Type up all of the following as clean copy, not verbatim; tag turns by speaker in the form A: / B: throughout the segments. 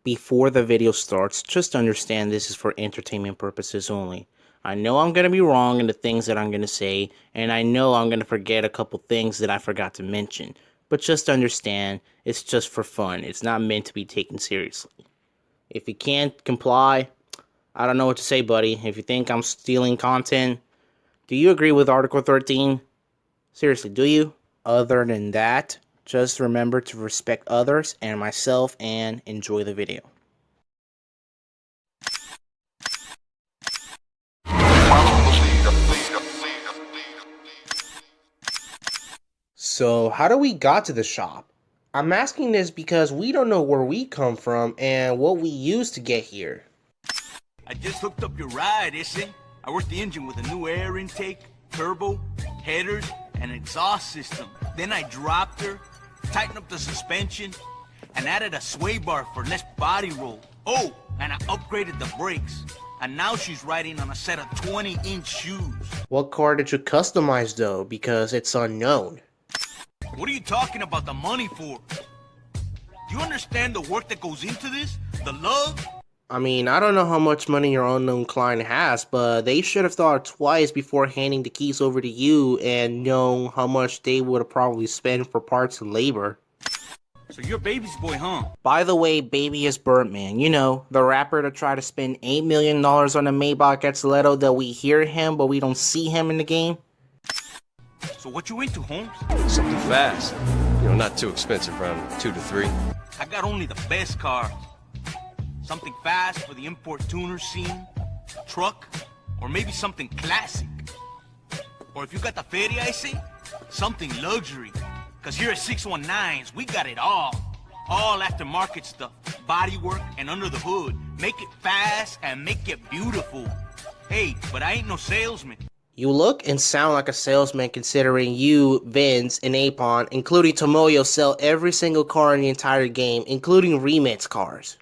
A: Before the video starts, just understand this is for entertainment purposes only. I know I'm going to be wrong in the things that I'm going to say, and I know I'm going to forget a couple things that I forgot to mention. But just understand, it's just for fun. It's not meant to be taken seriously. If you can't comply, I don't know what to say, buddy. If you think I'm stealing content, do you agree with Article 13? Seriously, do you? Other than that, just remember to respect others and myself and enjoy the video. So, how do we got to the shop? I'm asking this because we don't know where we come from and what we used to get here.
B: I just hooked up your ride, issy. I worked the engine with a new air intake, turbo, headers, and exhaust system. Then I dropped her, tightened up the suspension, and added a sway bar for less body roll. Oh, and I upgraded the brakes. And now she's riding on a set of 20-inch shoes.
A: What car did you customize though? Because it's unknown.
B: What are you talking about the money for? Do you understand the work that goes into this? The love?
A: I mean, I don't know how much money your unknown client has, but they should have thought twice before handing the keys over to you and know how much they would have probably spent for parts and labor.
B: So you're baby's boy, huh?
A: By the way, Baby is Birdman. You know, the rapper that tried to spend $8 million on a Maybach Gazzetto that we hear him, but we don't see him in the game.
B: So what you into, Holmes?
C: Something fast. You know, not too expensive, around 2 to 3.
B: I got only the best cars. Something fast for the import tuner scene, truck, or maybe something classic. Or if you got the feria, I say, something luxury. Cause here at 619s, we got it all. All aftermarket stuff, bodywork, and under the hood. Make it fast and make it beautiful. Hey, but I ain't no salesman.
A: You look and sound like a salesman considering you, Vince, and Apon, including Tomoyo, sell every single car in the entire game, including remix cars.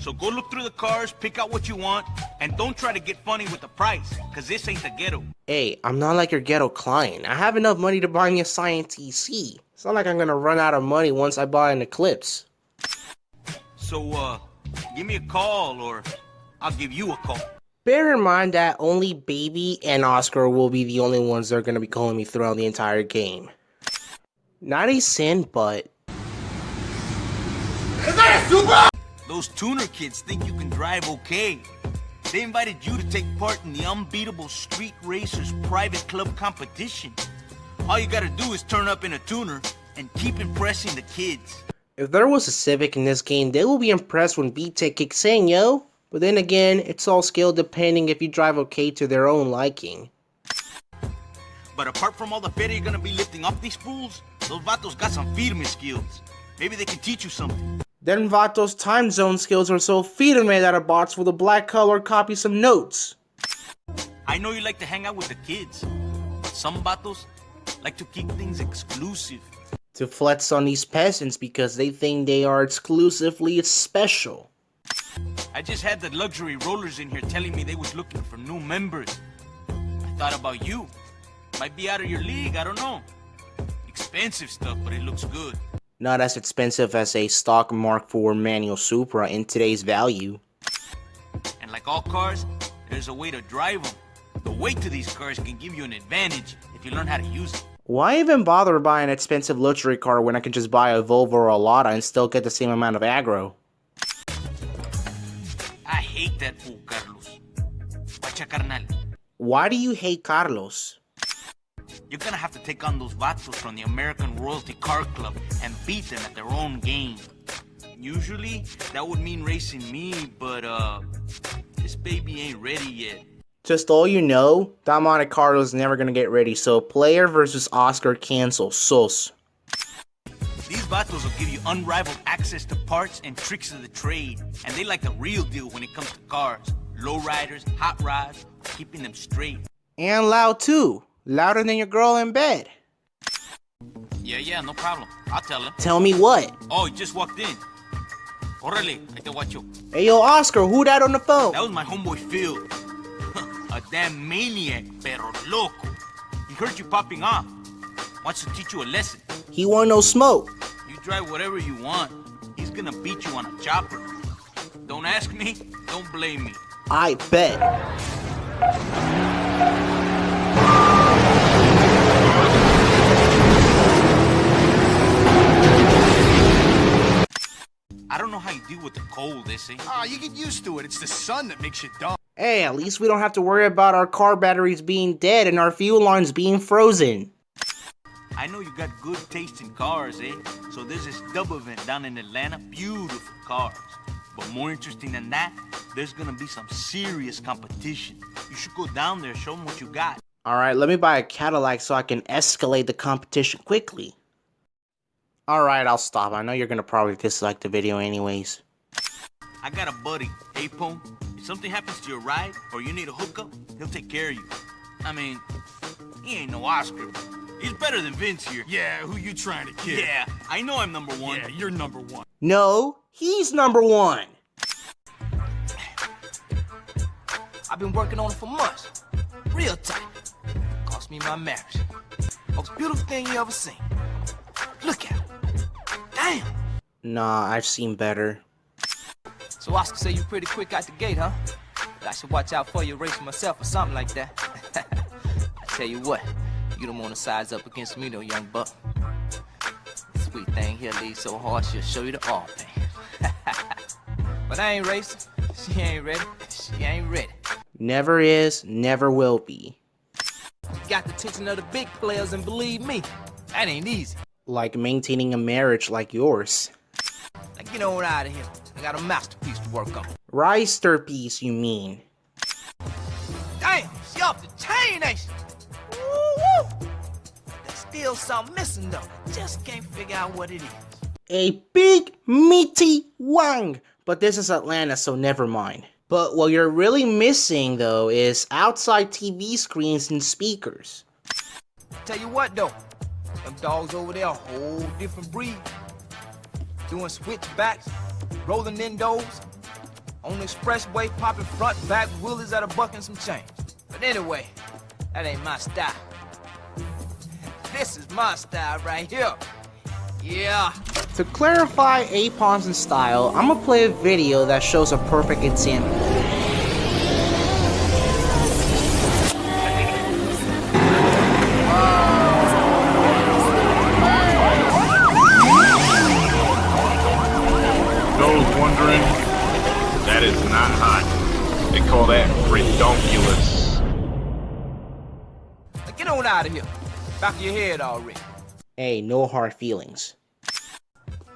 B: So go look through the cars, pick out what you want, and don't try to get funny with the price, cause this ain't the ghetto.
A: Hey, I'm not like your ghetto client. I have enough money to buy me a Scion TC. It's not like I'm gonna run out of money once I buy an Eclipse.
B: So, give me a call, or I'll give you a call.
A: Bear in mind that only Baby and Oscar will be the only ones that are gonna be calling me throughout the entire game. Not a sin, but...
B: Is that a Supra? Those tuner kids think you can drive okay. They invited you to take part in the Unbeatable Street Racers private club competition. All you gotta do is turn up in a tuner and keep impressing the kids.
A: If there was a Civic in this game, they will be impressed when VTech kicks in, yo. But then again, it's all skill depending if you drive okay to their own liking.
B: But apart from all the feria you're gonna be lifting off these fools, those vatos got some firme skills. Maybe they can teach you something.
A: Then Vato's time zone skills are so firme that a bots with a black color copy some notes.
B: I know you like to hang out with the kids, but some vatos like to keep things exclusive.
A: To flex on these peasants because they think they are exclusively special.
B: I just had the luxury rollers in here telling me they was looking for new members. I thought about you. Might be out of your league, I don't know. Expensive stuff, but it looks good.
A: Not as expensive as a stock Mark IV manual Supra in today's value.
B: And like all cars, there's a way to drive them. The weight to these cars can give you an advantage if you learn how to use it.
A: Why even bother buying an expensive luxury car when I can just buy a Volvo or a Lada and still get the same amount of aggro?
B: I hate that fool, Carlos. Pacha carnal.
A: Why do you hate Carlos?
B: You're gonna have to take on those vatos from the American Royalty Car Club and beat them at their own game. Usually, that would mean racing me, but this baby ain't ready yet.
A: Just all you know, that Monte Carlo is never gonna get ready, so player versus Oscar cancel, sos.
B: These vatos will give you unrivaled access to parts and tricks of the trade, and they like the real deal when it comes to cars. Lowriders, hot rods, keeping them straight.
A: And loud too. Louder than your girl in bed.
B: Yeah, no problem. I'll tell him.
A: Tell me what?
B: Oh, he just walked in. Órale, ahí te guacho.
A: Hey yo, Oscar, who that on the phone?
B: That was my homeboy Phil. A damn maniac, pero loco. He heard you popping off. Wants to teach you a lesson.
A: He want no smoke.
B: You drive whatever you want. He's gonna beat you on a chopper. Don't ask me, don't blame me.
A: I bet.
B: I don't know how you deal with the cold, Issy.
D: Ah, you get used to it. It's the sun that makes you dumb.
A: Hey, at least we don't have to worry about our car batteries being dead and our fuel lines being frozen.
B: I know you got good taste in cars, eh? So there's this dub event down in Atlanta, beautiful cars. But more interesting than that, there's gonna be some serious competition. You should go down there, show them what you got.
A: Alright, let me buy a Cadillac so I can escalate the competition quickly. Alright, I'll stop. I know you're gonna probably dislike the video anyways.
B: I got a buddy, Apone. If something happens to your ride or you need a hookup, he'll take care of you. I mean, he ain't no Oscar, but he's better than Vince here.
D: Yeah, who you trying to kid?
B: Yeah, I know I'm number one.
D: Yeah, you're number one.
A: No, he's number one.
E: I've been working on it for months. Real tight. Cost me my marriage. Most beautiful thing you ever seen. Look at it. Damn.
A: Nah, I've seen better.
E: So Oscar say you pretty quick out the gate, huh? But I should watch out for you racing myself or something like that. I tell you what, you don't want to size up against me though, young buck. Sweet thing here leads so hard she'll show you the all pain. But I ain't racing. She ain't ready. She ain't ready.
A: Never is, never will be.
E: Got the attention of the big players, and believe me, that ain't easy.
A: Like maintaining a marriage like yours.
E: Now get on out of here. I got a masterpiece to work on.
A: Rice-ter-piece, you mean?
E: Damn, she off the chain, ain't she? Woo-woo! There's still something missing though. Just can't figure out what it is.
A: A big, meaty wang! But this is Atlanta, so never mind. But what you're really missing, though, is outside TV screens and speakers.
E: Tell you what though, them dogs over there a whole different breed. Doing switchbacks, rolling indos, on the expressway, popping front, back, wheelies at a buck and some change. But anyway, that ain't my style. This is my style right here. Yeah.
A: To clarify Apon's style, I'm gonna play a video that shows a perfect example.
F: Those wondering, that is not hot. They call that redonkulous.
E: Now get on out of here. Back of your head already.
A: Hey, no hard feelings.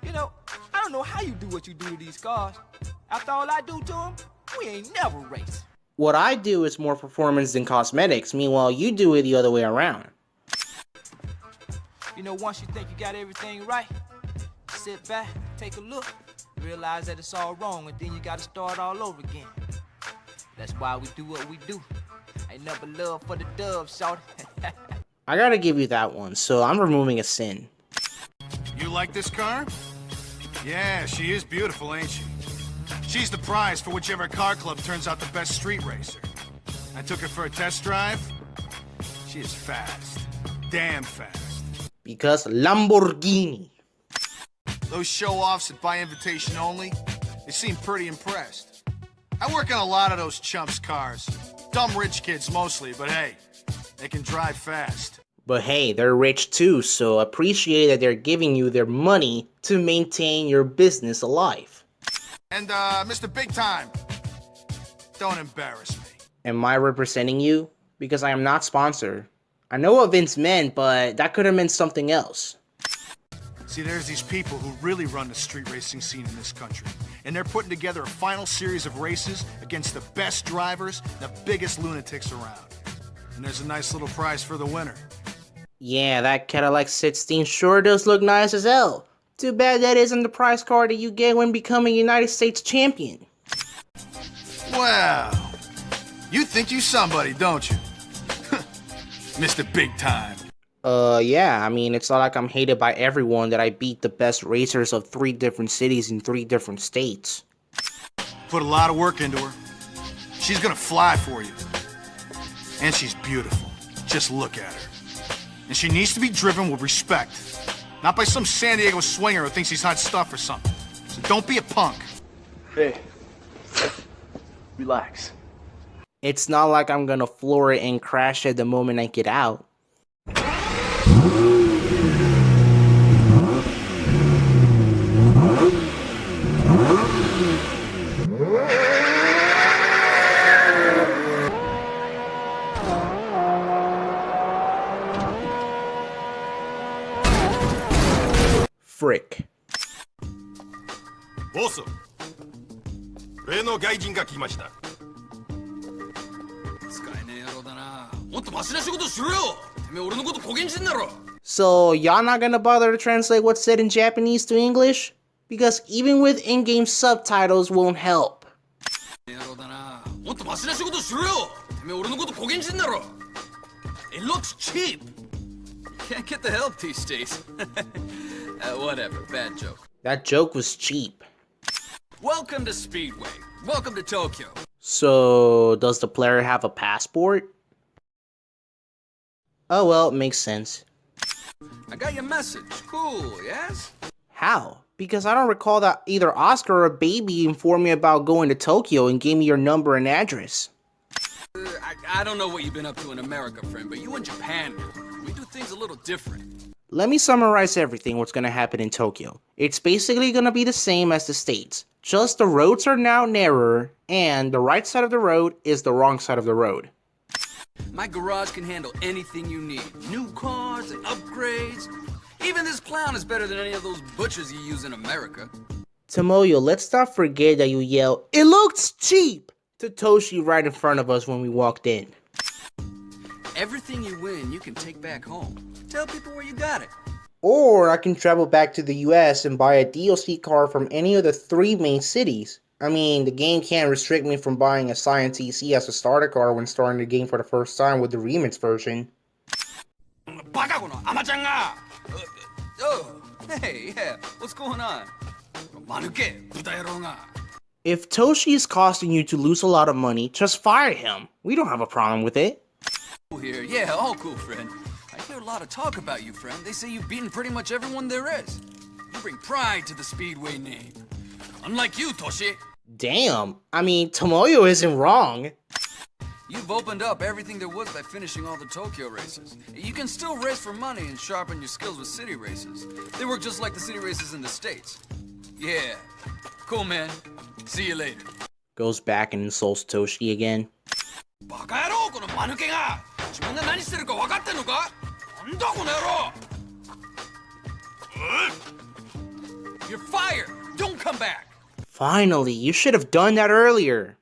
E: You know, I don't know how you do what you do to these cars. After all I do to them, we ain't never race.
A: What I do is more performance than cosmetics, meanwhile you do it the other way around.
E: You know, once you think you got everything right, sit back, take a look, realize that it's all wrong, and then you gotta start all over again. That's why we do what we do. Ain't never love for the dove, shawty.
A: I gotta give you that one, so I'm removing a sin.
D: You like this car? Yeah, she is beautiful, ain't she? She's the prize for whichever car club turns out the best street racer. I took her for a test drive. She is fast. Damn fast.
A: Because Lamborghini.
D: Those show-offs that buy invitation only, they seem pretty impressed. I work on a lot of those chumps' cars. Dumb rich kids mostly, but hey, they can drive fast.
A: But hey, they're rich too, so appreciate that they're giving you their money to maintain your business alive.
D: And, Mr. Big Time, don't embarrass me.
A: Am I representing you? Because I am not sponsored. I know what Vince meant, but that could have meant something else.
D: See, there's these people who really run the street racing scene in this country. And they're putting together a final series of races against the best drivers, the biggest lunatics around. And there's a nice little prize for the winner.
A: Yeah, that Cadillac 16 sure does look nice as hell. Too bad that isn't the prize card that you get when becoming United States champion.
D: Well, you think you somebody, don't you? Mr. Big Time.
A: Yeah, I mean, it's not like I'm hated by everyone that I beat the best racers of 3 different cities in 3 different states.
D: Put a lot of work into her. She's gonna fly for you. And she's beautiful. Just look at her. And she needs to be driven with respect. Not by some San Diego swinger who thinks he's hot stuff or something. So don't be a punk.
G: Hey, relax.
A: It's not like I'm gonna floor it and crash it the moment I get out. Frick.
C: ボス、例の外人が来ました。
H: 使えねえ野郎だな。もっとマシな仕事しろよ。てめえ俺のことこげんじんだろ。
A: So, y'all not gonna bother to translate what's said in Japanese to English? Because even with in-game subtitles won't help.
H: 野郎だな。もっとマシな仕事しろよ。てめえ俺のことこげんじんだろ。It looks cheap. Can't get the help these days. Whatever, bad joke.
A: That joke was cheap.
H: Welcome to Speedway. Welcome to Tokyo.
A: So, does the player have a passport? Oh well, it makes sense.
H: I got your message. Cool, yes?
A: How? Because I don't recall that either Oscar or Baby informed me about going to Tokyo and gave me your number and address.
H: I don't know what you've been up to in America, friend, but you in Japan now. We do things a little different.
A: Let me summarize everything what's gonna happen in Tokyo. It's basically gonna be the same as the States. Just the roads are now narrower, and the right side of the road is the wrong side of the road.
H: My garage can handle anything you need. New cars and upgrades. Even this clown is better than any of those butchers you use in America.
A: Tomoyo, let's not forget that you yelled, "It looks cheap!" to Toshi right in front of us when we walked in.
H: Everything you win, you can take back home. Tell people where you got it.
A: Or I can travel back to the US and buy a DLC car from any of the 3 main cities. I mean, the game can't restrict me from buying a Scion TC as a starter car when starting the game for the first time with the remix version.
H: Oh, hey, yeah, what's going on?
A: If Toshi is costing you to lose a lot of money, just fire him. We don't have a problem with it.
H: Here, yeah, all cool, friend. I hear a lot of talk about you, friend. They say you've beaten pretty much everyone there is. You bring pride to the Speedway name. Unlike you, Toshi.
A: Damn, I mean, Tomoyo isn't wrong.
H: You've opened up everything there was by finishing all the Tokyo races. You can still race for money and sharpen your skills with city races. They work just like the city races in the States. Yeah. Cool, man. See you later.
A: Goes back and insults Toshi again.
H: You're fired! Don't come back!
A: Finally, you should have done that earlier.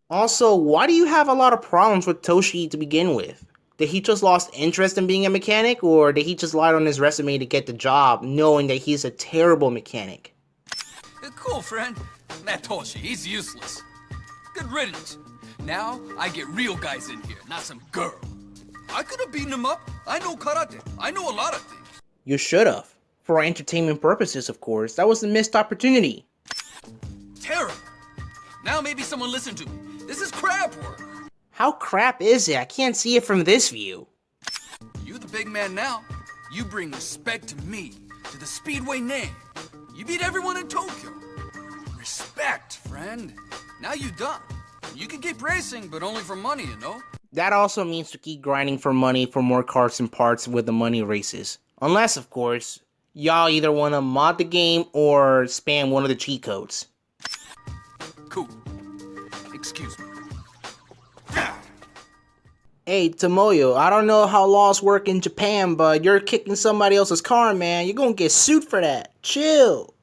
A: Also, why do you have a lot of problems with Toshi to begin with? Did he just lost interest in being a mechanic, or did he just lied on his resume to get the job, knowing that he's a terrible mechanic?
H: Cool, friend. That Toshi, he's useless. Good riddance. Now, I get real guys in here, not some girl. I could have beaten him up. I know karate. I know a lot of things.
A: You should have. For entertainment purposes, of course. That was a missed opportunity.
H: Terrible. Now maybe someone listen to me. This is crap work.
A: How crap is it? I can't see it from this view.
H: You the big man now. You bring respect to me, to the Speedway name. You beat everyone in Tokyo. Respect, friend. Now you done. You can keep racing, but only for money, you know?
A: That also means to keep grinding for money for more cars and parts with the money races. Unless, of course, y'all either want to mod the game or spam one of the cheat codes.
H: Cool. Excuse me.
A: Hey, Tomoyo, I don't know how laws work in Japan, but you're kicking somebody else's car, man. You're gonna get sued for that. Chill.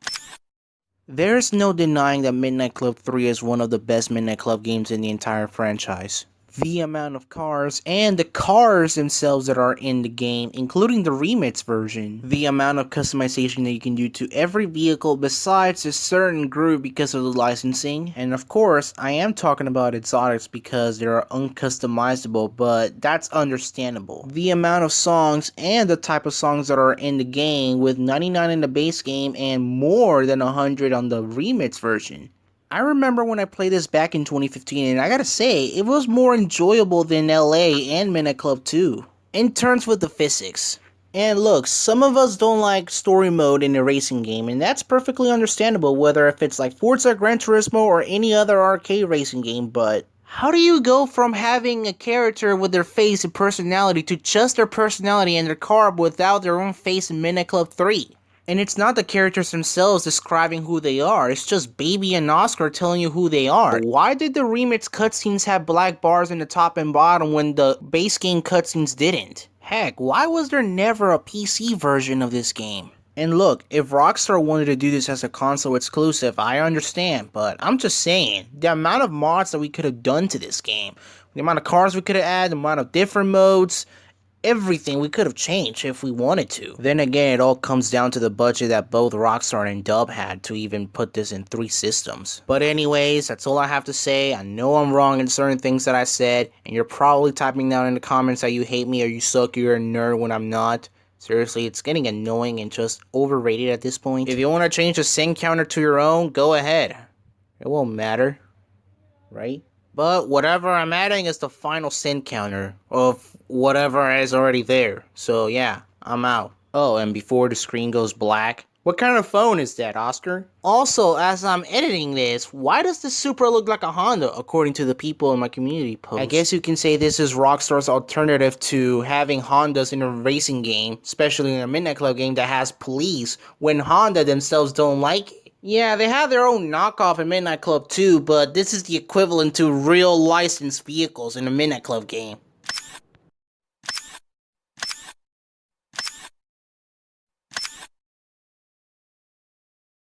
A: There's no denying that Midnight Club 3 is one of the best Midnight Club games in the entire franchise. The amount of cars and the cars themselves that are in the game, including the remix version. The amount of customization that you can do to every vehicle besides a certain group because of the licensing. And of course, I am talking about exotics because they are uncustomizable, but that's understandable. The amount of songs and the type of songs that are in the game, with 99 in the base game and more than 100 on the remix version. I remember when I played this back in 2015, and I gotta say, it was more enjoyable than LA and Midnight Club 2. In terms with the physics. And look, some of us don't like story mode in a racing game, and that's perfectly understandable, whether if it's like Forza Gran Turismo or any other arcade racing game, but how do you go from having a character with their face and personality to just their personality and their car without their own face in Midnight Club 3? And it's not the characters themselves describing who they are, it's just Baby and Oscar telling you who they are. Why did the remix cutscenes have black bars in the top and bottom when the base game cutscenes didn't? Heck, why was there never a PC version of this game? And look, if Rockstar wanted to do this as a console exclusive, I understand, but I'm just saying, the amount of mods that we could have done to this game, the amount of cars we could have added, the amount of different modes, everything we could have changed if we wanted to. Then again, it all comes down to the budget that both Rockstar and Dub had to even put this in 3 systems. But anyways, that's all I have to say. I know I'm wrong in certain things that I said, and you're probably typing down in the comments that you hate me or you suck, you're a nerd when I'm not. Seriously, it's getting annoying and just overrated at this point. If you want to change the sin counter to your own, go ahead. It won't matter, right? But whatever I'm adding is the final sin counter of whatever is already there. So yeah, I'm out. Oh, and before the screen goes black, what kind of phone is that, Oscar? Also, as I'm editing this, why does the Supra look like a Honda, according to the people in my community post? I guess you can say this is Rockstar's alternative to having Hondas in a racing game, especially in a Midnight Club game that has police, when Honda themselves don't like it. Yeah, they have their own knockoff in Midnight Club too, but this is the equivalent to real licensed vehicles in a Midnight Club game.